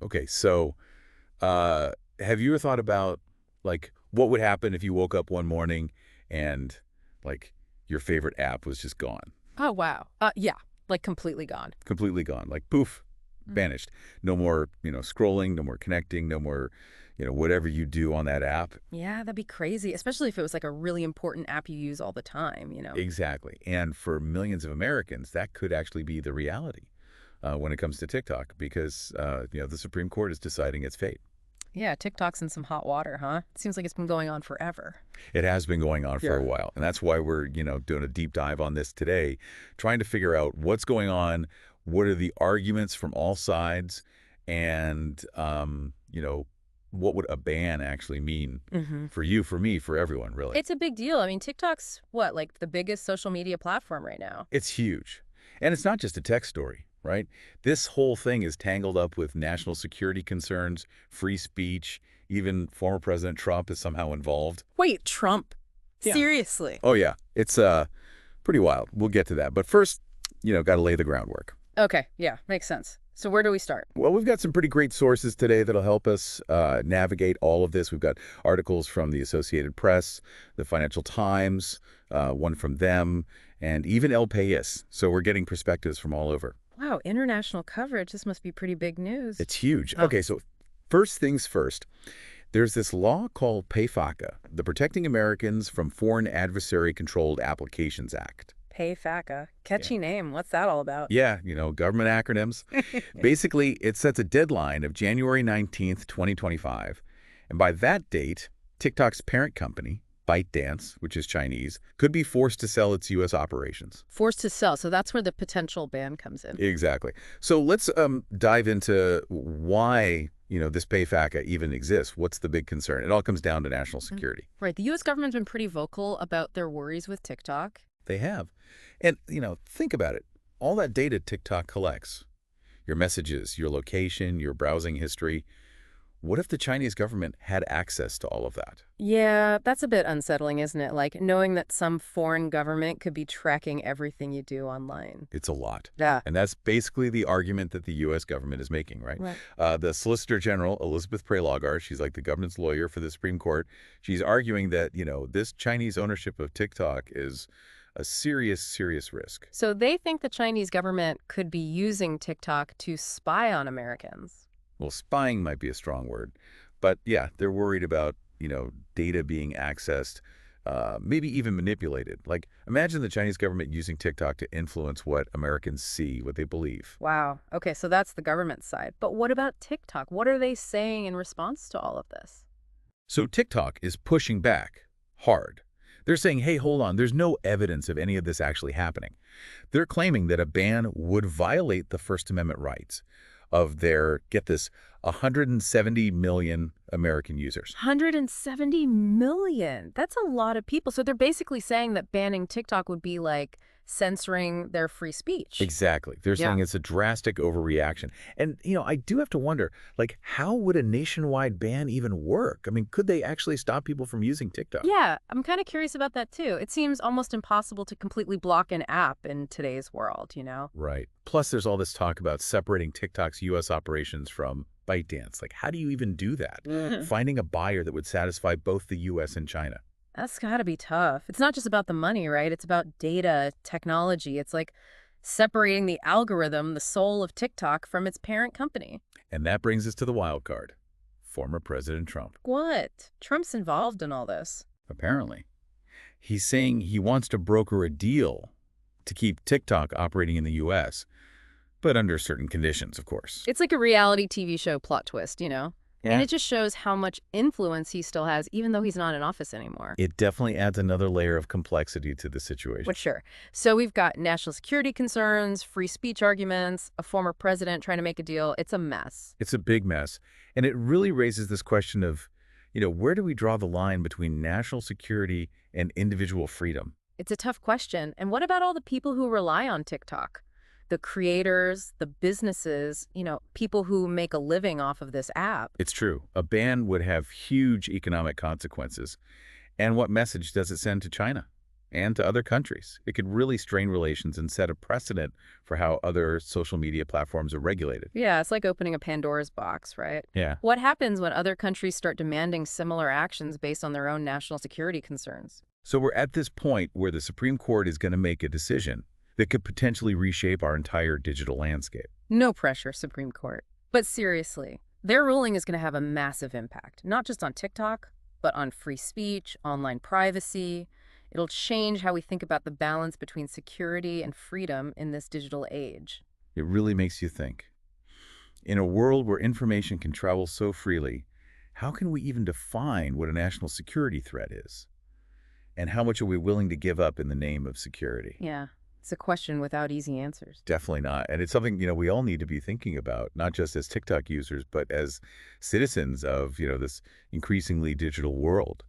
Okay, so have you ever thought about like what would happen if you woke up one morning and like your favorite app was just gone, Oh, wow. Yeah, like completely gone. completely gone, like poof, Mm. vanished. No more, scrolling, no more connecting, no more, whatever you do on that app. Yeah, that'd be crazy, especially if it was like a really important app you use all the time. Exactly. And for millions of Americans, that could actually be the reality when it comes to TikTok because, the Supreme Court is deciding its fate. Yeah, TikTok's in some hot water, huh? It seems like it's been going on forever. It has been going on for a Yeah. while. And that's why we're, doing a deep dive on this today, trying to figure out what's going on, what are the arguments from all sides, and, what would a ban actually mean Hmm. for you, for me, for everyone, really. It's a big deal. I mean, TikTok's what, like the biggest social media platform right now? It's huge. And it's not just a tech story, right? This whole thing is tangled up with national security concerns, free speech, even former President Trump is somehow involved. Wait, Trump? Yeah. Seriously? Oh, yeah. It's pretty wild. We'll get to that. But first, got to lay the groundwork. Okay, yeah, makes sense. So where do we start? Well, we've got some pretty great sources today that'll help us navigate all of this. We've got articles from the Associated Press, the Financial Times, one from them, and even El País. So we're getting perspectives from all over. Wow, international coverage. This must be pretty big news. It's huge. Oh, Okay, so first things first. There's this law called PAFACA, the Protecting Americans from Foreign Adversary-Controlled Applications Act. pay FACA. Yeah. Catchy name. What's that all about? Yeah, government acronyms. Basically, it sets a deadline of January 19th, 2025. And by that date, TikTok's parent company, ByteDance, which is Chinese, could be forced to sell its U.S. operations. Forced to sell. So that's where the potential ban comes in. Exactly. So let's dive into why, this PAFACA even exists. What's the big concern? It all comes down to national security. Right. The U.S. government's been pretty vocal about their worries with TikTok. They have. And, think about it. All that data TikTok collects, your messages, your location, your browsing history. What if the Chinese government had access to all of that? Yeah, that's a bit unsettling, isn't it? Like knowing that some foreign government could be tracking everything you do online. It's a lot. Yeah. And that's basically the argument that the U.S. government is making, right? Right. The Solicitor General, Elizabeth Prelogar, she's like the government's lawyer for the Supreme Court. She's arguing that, this Chinese ownership of TikTok is a serious, serious risk. So they think the Chinese government could be using TikTok to spy on Americans. Well, spying might be a strong word, but yeah, they're worried about, data being accessed, maybe even manipulated. Like, imagine the Chinese government using TikTok to influence what Americans see, what they believe. Wow. Okay, so that's the government side. But what about TikTok? What are they saying in response to all of this? So TikTok is pushing back hard. They're saying, hey, hold on, there's no evidence of any of this actually happening. They're claiming that a ban would violate the First Amendment rights of their, get this, 170 million American users. 170 million. That's a lot of people. So they're basically saying that banning TikTok would be like censoring their free speech. Exactly. They're Yeah. saying it's a drastic overreaction. And, I do have to wonder, like, how would a nationwide ban even work? I mean, could they actually stop people from using TikTok? Yeah, I'm kind of curious about that too. It seems almost impossible to completely block an app in today's world. Right. Plus, there's all this talk about separating TikTok's U.S. operations from ByteDance. Like, how do you even do that? Mhm. Finding a buyer that would satisfy both the U.S. and China. That's gotta be tough. It's not just about the money, right? It's about data, technology. It's like separating the algorithm, the soul of TikTok, from its parent company. And that brings us to the wild card, former President Trump. What? Trump's involved in all this. Apparently. He's saying he wants to broker a deal to keep TikTok operating in the U.S., but under certain conditions, of course. It's like a reality TV show plot twist. And it just shows how much influence he still has, even though he's not in office anymore. It definitely adds another layer of complexity to the situation. But sure. So we've got national security concerns, free speech arguments, a former president trying to make a deal. It's a mess. It's a big mess. And it really raises this question of, where do we draw the line between national security and individual freedom? It's a tough question. And what about all the people who rely on TikTok? The creators, the businesses, people who make a living off of this app. It's true. A ban would have huge economic consequences. And what message does it send to China? and to other countries. It could really strain relations and set a precedent for how other social media platforms are regulated. Yeah, it's like opening a Pandora's box, right? Yeah. What happens when other countries start demanding similar actions based on their own national security concerns? So we're at this point where the Supreme Court is going to make a decision that could potentially reshape our entire digital landscape. No pressure, Supreme Court. But seriously, their ruling is going to have a massive impact, not just on TikTok, but on free speech, online privacy. It'll change how we think about the balance between security and freedom in this digital age. It really makes you think. In a world where information can travel so freely, how can we even define what a national security threat is? And how much are we willing to give up in the name of security? Yeah, it's a question without easy answers. Definitely not. And it's something, we all need to be thinking about, not just as TikTok users, but as citizens of, this increasingly digital world.